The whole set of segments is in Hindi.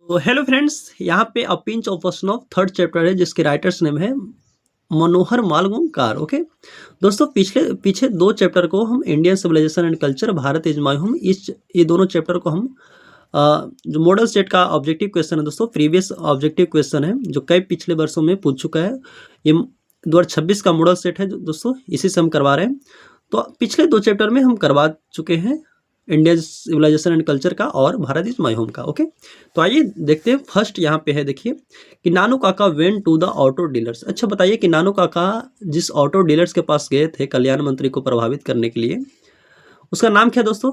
तो हेलो फ्रेंड्स, यहाँ पे a pinch of snuff third chapter है जिसके राइटर्स नेम है मनोहर मालगोंकार। ओके दोस्तों, पिछले पीछे दो चैप्टर को हम Indian civilization and culture, Bharat is my home, इस ये दोनों चैप्टर को हम जो मॉडल स्टेट का ऑब्जेक्टिव क्वेश्चन है दोस्तों, प्रीवियस ऑब्जेक्टिव क्वेश्चन है जो कई पिछले वर्षों में पूछ चुका है। ये 2026 का मॉडल सेट है दोस्तों, इसी से हम करवा रहे हैं। तो पिछले दो चैप्टर में हम करवा चुके हैं इंडियन सिविलाइजेशन एंड कल्चर का और भारत इज माय होम का। ओके, तो आइए देखते हैं। फर्स्ट यहाँ पे है, देखिए कि Nanu Kaka went to the auto dealers. अच्छा बताइए कि नानू काका जिस ऑटो डीलर्स के पास गए थे कल्याण मंत्री को प्रभावित करने के लिए, उसका नाम क्या दोस्तों?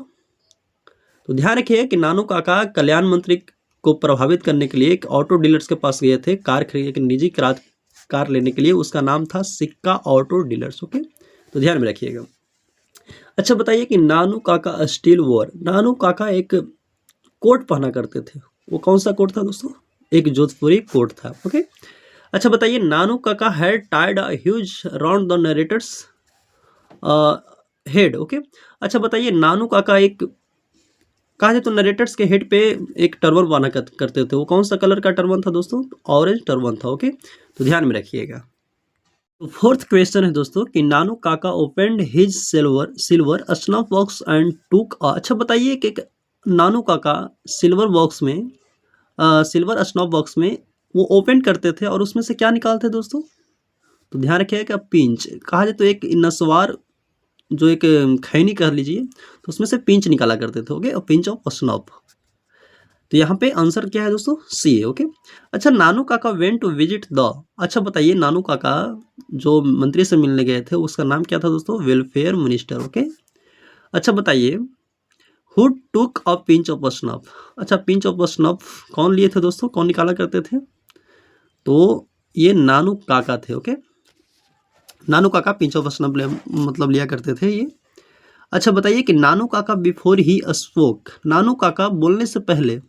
तो ध्यान रखिए कि नानू काका कल्याण मंत्री को प्रभावित करने के लिए एक ऑटो डीलर्स के पास गए थे कार खरीद, एक निजी कार लेने के लिए। उसका नाम था सिक्का ऑटो डीलर्स। ओके, तो ध्यान में रखिएगा। अच्छा बताइए कि नानू काका स्टील वॉर, नानू काका एक कोट पहना करते थे, वो कौन सा कोट था दोस्तों? एक जोधपुरी कोट था। ओके, अच्छा बताइए Nanu Kaka had Tide a huge round the narrator's head. Okay, अच्छा बताइए नानू काका एक कहा जाए तो नरेटर्स के हेड पे एक टर्बन बांधा करते थे, वो कौन सा कलर का टर्बन था दोस्तों? ऑरेंज टर्बन था। ओके, तो ध्यान में रखिएगा। तो फोर्थ क्वेश्चन है दोस्तों कि नानू काका opened his silver snuff box and टूक। अच्छा बताइए कि नानू काका सिल्वर बॉक्स में सिल्वर स्नफ बॉक्स में वो ओपन करते थे और उसमें से क्या निकालते दोस्तों? तो ध्यान रखिएगा, पिंच कहा जाए तो एक नसवार, जो एक खैनी कह लीजिए, तो उसमें से पिंच निकाला करते थे। ओके, और पिंच ऑफ स्नफ। तो यहाँ पे आंसर क्या है दोस्तों? सी है। ओके, अच्छा Nanu Kaka went to visit the, अच्छा बताइए नानू काका जो मंत्री से मिलने गए थे उसका नाम क्या था दोस्तों? Welfare minister. ओके, अच्छा बताइए who took a pinch of snuff. अच्छा पिंच ऑफ स्नफ कौन लिए थे दोस्तों, कौन निकाला करते थे? तो ये नानू काका थे। ओके, नानू काका पिंच ऑफ स्नफ मतलब लिया करते थे ये। अच्छा बताइए कि नानू काका बिफोर ही स्पोक, नानू काका बोलने से पहले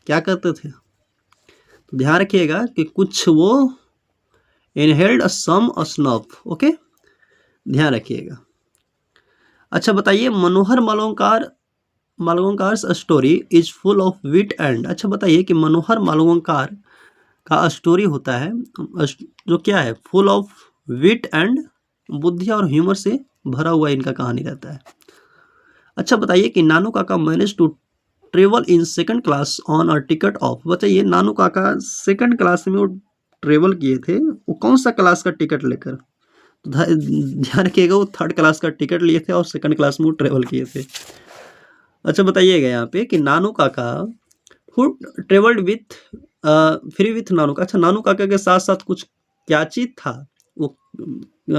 क्या करते थे? तो ध्यान रखिएगा कि कुछ वो इनहेल्ड सम स्नफ। ओके, ध्यान रखिएगा। अच्छा बताइए Manohar Malgonkar story is full of wit and, अच्छा बताइए कि मनोहर मालवंकार का स्टोरी होता है जो क्या है? फुल ऑफ विट एंड, बुद्धि और ह्यूमर से भरा हुआ इनका कहानी रहता है। अच्छा बताइए कि Nanu Kaka manage to travel in second class on a ticket of, बताइए नानू काका सेकंड क्लास में वो ट्रेवल किए थे, वो कौन सा क्लास का टिकट लेकर? तो ध्यान रखिएगा, वो थर्ड क्लास का टिकट लिए थे और सेकंड क्लास में वो ट्रेवल किए थे। अच्छा बताइएगा यहाँ पे कि Nanu Kaka who travelled with free with Nanu का, अच्छा नानू काका के साथ साथ कुछ क्या चीज था? वो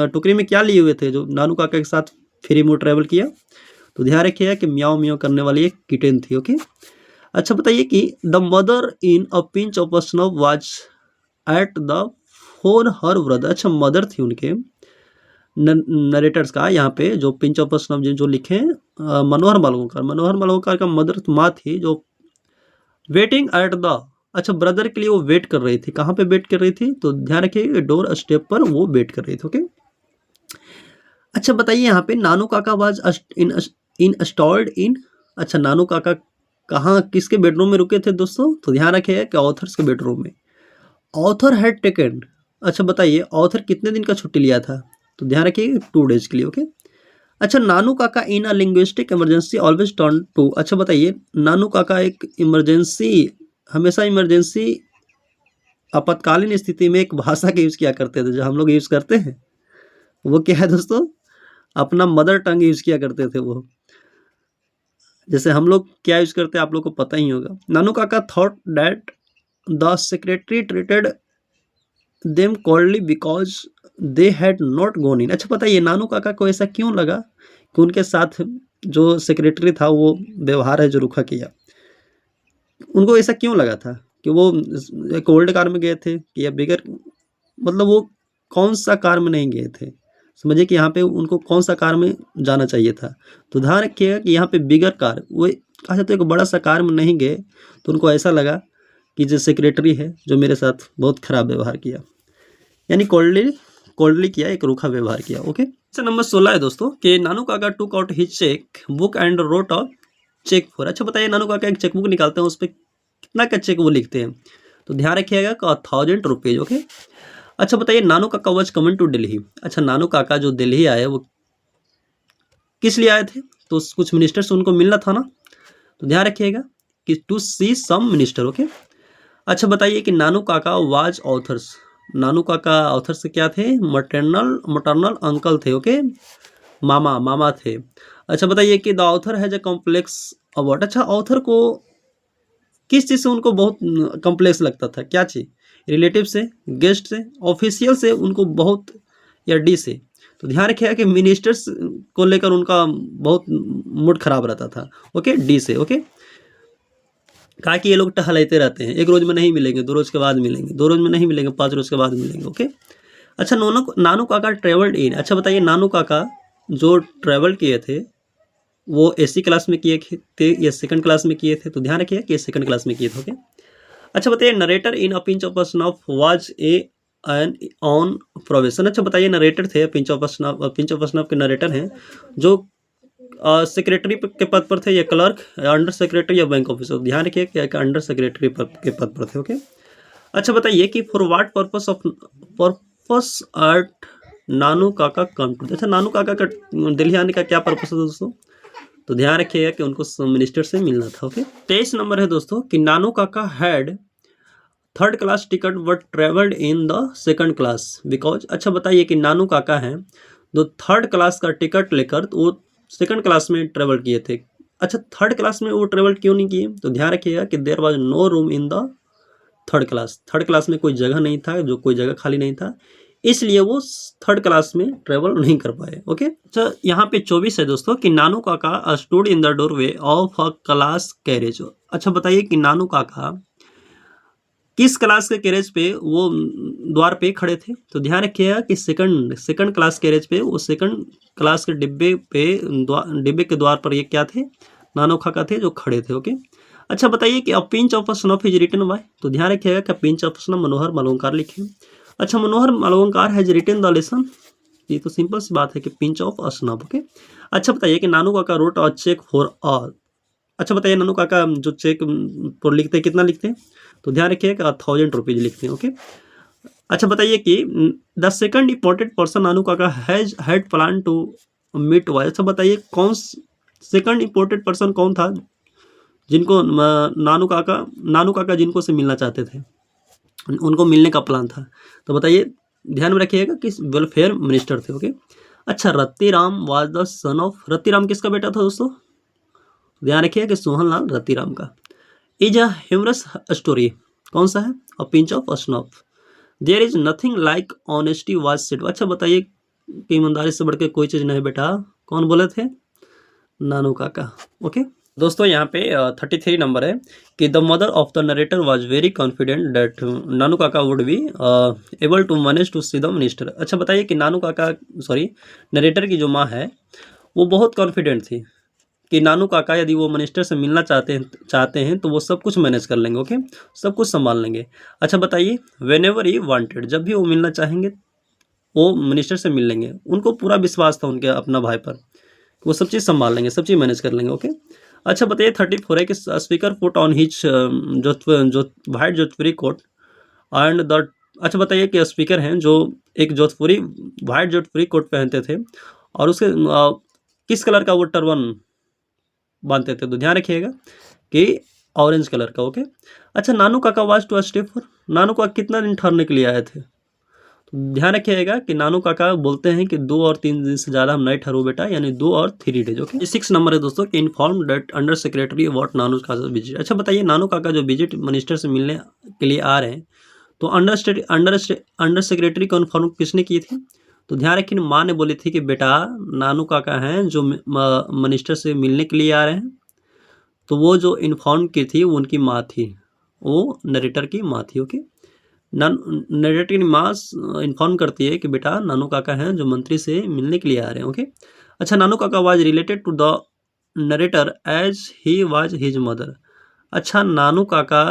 टोकरी में क्या लिए हुए थे जो नानू काका के साथ फ्री में ट्रेवल किया? तो ध्यान रखिएगा कि म्याओ म्याओ करने वाली एक किटेन थी। ओके, अच्छा बताइए कि the mother in a pinch of snow was at the four her brother, अच्छा मदर थी उनके नरेटर्स का यहाँ पे जो पिंच ऑफ स्नो जो लिखे मनोहर मालवंकर का मदर माँ थी जो वेटिंग एट द, अच्छा ब्रदर के लिए वो वेट कर रही थी। कहाँ पे वेट कर रही थी? तो ध्यान रखिए डोर स्टेप पर वो वेट कर रही थी। ओके, अच्छा बताइए यहाँ पे नानू Kaka was in installed in, अच्छा नानू काका कहाँ किसके बेडरूम में रुके थे दोस्तों? तो ध्यान रखिएगा कि ऑथर्स के बेडरूम में। ऑथर हैड टेकन, अच्छा बताइए ऑथर कितने दिन का छुट्टी लिया था? तो ध्यान रखिए 2 डेज के लिए। ओके, अच्छा Nanu Kaka in a linguistic emergency always turn to, अच्छा बताइए नानू काका एक इमरजेंसी, हमेशा इमरजेंसी आपातकालीन स्थिति में एक भाषा का यूज़ किया करते थे जो हम लोग यूज़ करते हैं, वो क्या है दोस्तों? अपना मदर टंग यूज़ किया करते थे वो। जैसे हम लोग क्या यूज़ करते हैं आप लोग को पता ही होगा। नानू काका thought that the secretary treated them coldly because they had not gone in, अच्छा बताइए नानू काका को ऐसा क्यों लगा कि उनके साथ जो सेक्रेटरी था वो व्यवहार है जो रुखा किया? उनको ऐसा क्यों लगा था कि वो एक ओल्ड कार में गए थे कि या बिगर, मतलब वो कौन सा कार में नहीं गए थे? समझिए कि यहाँ पे उनको कौन सा कार में जाना चाहिए था। तो ध्यान रखिएगा कि यहाँ पे बिगर कार, वो कहा जाता है एक बड़ा सा कार में नहीं गए, तो उनको ऐसा लगा कि जो सेक्रेटरी है जो मेरे साथ बहुत खराब व्यवहार किया, यानी कोल्डली किया, एक रूखा व्यवहार किया। ओके, क्वेश्चन नंबर 16 है दोस्तों कि Nanu Kaka took out his cheque book and wrote a cheque for, अच्छा बताइए नानू काका एक चेक बुक निकालते हैं, उस पर कितना का चेक वो लिखते हैं, तो ध्यान रखिएगा कि 1000 रुपीज़। ओके। अच्छा बताइए, Nanu Kaka was coming to Delhi. अच्छा, नानू काका जो दिल्ली आए वो किस लिए आए थे? तो कुछ मिनिस्टर से उनको मिलना था ना, तो ध्यान रखिएगा कि to see some minister. Okay. अच्छा बताइए कि नानू काका वाज ऑथर्स। नानू काका ऑथर्स क्या थे? मटर्नल अंकल थे। ओके, मामा थे। अच्छा बताइए कि the author has a complex about. अच्छा, ऑथर को किस चीज़ से उनको बहुत कॉम्प्लेक्स लगता था? क्या चीज़? रिलेटिव से, गेस्ट से, ऑफिशियल से उनको बहुत, या डी से? तो ध्यान रखिएगा कि मिनिस्टर्स को लेकर उनका बहुत मूड खराब रहता था। ओके, डी से। ओके, कहा कि ये लोग टहलते रहते हैं, 1 रोज में नहीं मिलेंगे, 2 रोज के बाद मिलेंगे, 2 रोज में नहीं मिलेंगे, 5 रोज के बाद मिलेंगे। ओके। अच्छा, नानू काका ट्रेवल्ड इन। अच्छा बताइए, नानू काका जो ट्रेवल किए थे वो एसी क्लास में किए थे या सेकंड क्लास में किए थे? तो ध्यान रखिए कि सेकंड क्लास में किए थे। ओके। अच्छा बताइए, narrator in a pinch of snuff was an on probation. अच्छा बताइए, नरेटर थे पिंच ऑफ स्नफ के नरेटर हैं जो सेक्रेटरी के पद पर थे, या क्लर्क, अंडर सेक्रेटरी, या बैंक ऑफिसर? ध्यान रखिए कि अंडर सेक्रेटरी के पद पर थे। ओके। अच्छा बताइए कि फॉर व्हाट पर्पस आर्ट नानू काका कम टू। अच्छा, नानू काका का दिल्ली आने का क्या पर्पस है दोस्तों? तो ध्यान रखिएगा कि उनको मिनिस्टर से मिलना था। ओके। 23 नंबर है दोस्तों कि Nanu Kaka had 3rd class ticket but travelled in the 2nd class because. अच्छा बताइए कि नानू काका हैं जो 3rd क्लास का टिकट लेकर तो वो 2nd क्लास में ट्रेवल किए थे। अच्छा, 3rd क्लास में वो ट्रेवल क्यों नहीं किए? तो ध्यान रखिएगा कि there was no room in the 3rd class. 3rd class में कोई जगह नहीं था, जो कोई जगह खाली नहीं था, इसलिए वो 3rd क्लास में ट्रेवल नहीं कर पाए। ओके। अच्छा, यहाँ पे 24 है दोस्तों कि नानू काका stood in the doorway of a class carriage. अच्छा बताइए कि नानू काका किस क्लास के कैरेज पे वो द्वार पे खड़े थे? तो ध्यान रखिएगा कि सेकंड क्लास कैरेज पे, वो सेकंड क्लास के डिब्बे के द्वार पर ये क्या थे? नानू काका थे जो खड़े थे। ओके। अच्छा बताइए कि a pinch of snuff is written by. तो ध्यान रखिएगा कि pinch of snuff Manohar Malvankar लिखे। अच्छा, Manohar Malvankar has written the lesson. ये तो सिंपल सी बात है कि पिंच ऑफ स्नफ। ओके। अच्छा बताइए कि Nanu Kaka wrote a cheque for all. अच्छा बताइए, नानू काका जो चेक पर लिखते हैं कितना लिखते हैं? तो ध्यान रखिए कि 1000 रुपीज़ लिखते हैं। ओके। अच्छा बताइए कि the second important person Nanu Kaka had plan to meet why. अच्छा बताइए, सेकंड इंपॉर्टेंट पर्सन कौन था जिनको नानू काका जिनको से मिलना चाहते थे, उनको मिलने का प्लान था? तो बताइए, ध्यान में रखिएगा कि वेलफेयर मिनिस्टर थे। ओके। अच्छा, Rattiram was the son of. Rattiram किसका बेटा था दोस्तों? ध्यान रखिए कि सोहनलाल रत्तीराम का। Is a humorous story. कौन सा है? A pinch of snuff. There is nothing like honesty was said. अच्छा बताइए कि ईमानदारी से बढ़ के कोई चीज़ नहीं बेटा, कौन बोले थे? नानू काका। ओके दोस्तों, यहाँ पे 33 नंबर है कि the mother of the narrator was very confident that Nanu Kaka would be able to manage to see the minister. अच्छा बताइए कि नरेटर की जो माँ है वो बहुत कॉन्फिडेंट थी कि नानू काका यदि वो मिनिस्टर से मिलना चाहते हैं तो वो सब कुछ मैनेज कर लेंगे। ओके, सब कुछ संभाल लेंगे। अच्छा बताइए, वेन एवर ही वांटेड, जब भी वो मिलना चाहेंगे वो मिनिस्टर से मिल लेंगे। उनको पूरा विश्वास था उनके अपना भाई पर, वो सब चीज़ संभाल लेंगे, सब चीज़ मैनेज कर लेंगे। ओके। अच्छा बताइए, 34 है कि speaker put on his white Jodhpuri coat and the. अच्छा बताइए कि स्पीकर हैं जो एक वाइट जोधपुरी कोट पहनते थे और उसके किस कलर का वो टर्बन बांधते थे? तो ध्यान रखिएगा कि ऑरेंज कलर का। ओके। अच्छा, Nanu Kaka was to stay for. नानू काका कितना दिन ठहरने के लिए आए थे? तो ध्यान रखिएगा कि नानू काका बोलते हैं कि 2 और 3 दिन से ज़्यादा हम नहीं ठहरू बेटा, यानी 2 और 3 डेज। ओके। 6 नंबर है दोस्तों कि inform that under secretary what Nanu Kaka visit. अच्छा बताइए, नानू काका जो विजिट मिनिस्टर से मिलने के लिए आ रहे हैं तो अंडर सेक्रेटरी को इन्फॉर्म किसने की थी? तो ध्यान रखिए, माँ ने बोली थी कि बेटा नानू काका हैं जो मिनिस्टर से मिलने के लिए आ रहे हैं, तो वो जो इन्फॉर्म की थी वो उनकी माँ थी, वो नरेटर की माँ थी। ओके। नरेटर की माँ इन्फॉर्म करती है कि बेटा नानू काका हैं जो मंत्री से मिलने के लिए आ रहे हैं। ओके। अच्छा, Nanu Kaka was related to the narrator as he was his mother. अच्छा, नानू काका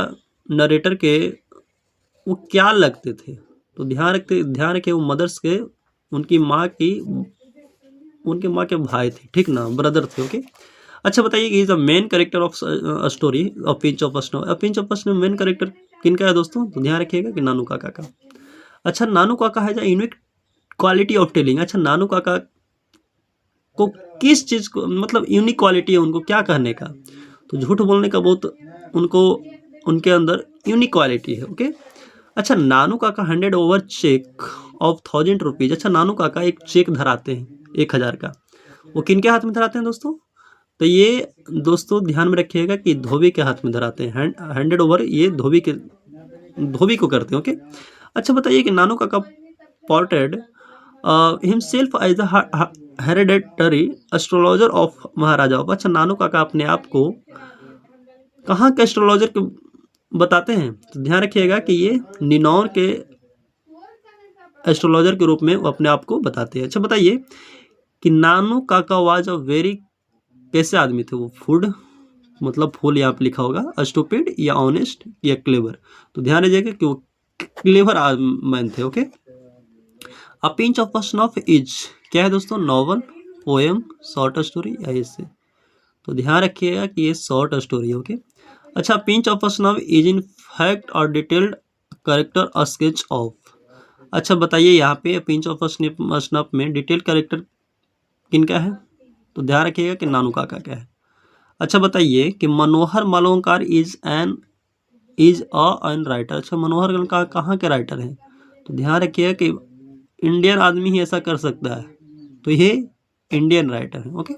नरेटर के वो क्या लगते थे? तो ध्यान रखे वो मदर्स के, उनकी माँ के भाई थे, ठीक ना, ब्रदर थे। ओके। अच्छा बताइए कि is the main character of story of pinch of snow. Pinch of snow main character किनका है दोस्तों? तो ध्यान रखिएगा कि नानू काका का। अच्छा, नानू काका है यूनिक क्वालिटी ऑफ टेलिंग। अच्छा, नानू काका को किस चीज़ को मतलब यूनिक क्वालिटी है उनको क्या कहने का? तो झूठ बोलने का बहुत उनको उनके अंदर यूनिक क्वालिटी है। ओके। अच्छा, नानू काका 100 ओवर चेक ऑफ 1000 रुपीज़। अच्छा, नानू काका एक चेक धराते हैं 1000 का, वो किनके हाथ में धराते हैं दोस्तों? तो ये दोस्तों ध्यान में रखिएगा कि धोबी के हाथ में धराते हैं। 100 ओवर ये धोबी को करते हैं। ओके। अच्छा बताइए कि Nanu Kaka portrayed himself as a hereditary astrologer of Maharaja of. अच्छा, नानू काका अपने आप को कहाँ के एस्ट्रोलॉजर बताते हैं? तो ध्यान रखिएगा कि ये निनौर के एस्ट्रोलॉजर के रूप में वो अपने आप को बताते हैं। अच्छा बताइए कि Nanu Kaka was a very कैसे आदमी थे वो? फूड मतलब फुल यहाँ पे लिखा होगा, स्टूपिड या ऑनेस्ट या क्लेवर। तो ध्यान रखिएगा कि वो क्लेवर मैन थे। Okay. A pinch of a snuff is क्या है दोस्तों? नॉवल, पोएम, शॉर्ट स्टोरी या ऐसे। तो ध्यान रखिएगा कि ये शॉर्ट स्टोरी। ओके। अच्छा, pinch of a snuff is in fact और डिटेल्ड कैरेक्टर स्केच ऑफ। अच्छा बताइए यहाँ पे पिंच ऑफ अ स्नफ में डिटेल्ड कैरेक्टर किनका है? तो ध्यान रखिएगा कि नानू काका का है। अच्छा बताइए कि मनोहर मालवणकर इज एन राइटर। अच्छा, मनोहर मालवणकर कहाँ के राइटर हैं? तो ध्यान रखिएगा कि इंडियन आदमी ही ऐसा कर सकता है, तो ये इंडियन राइटर है। ओके।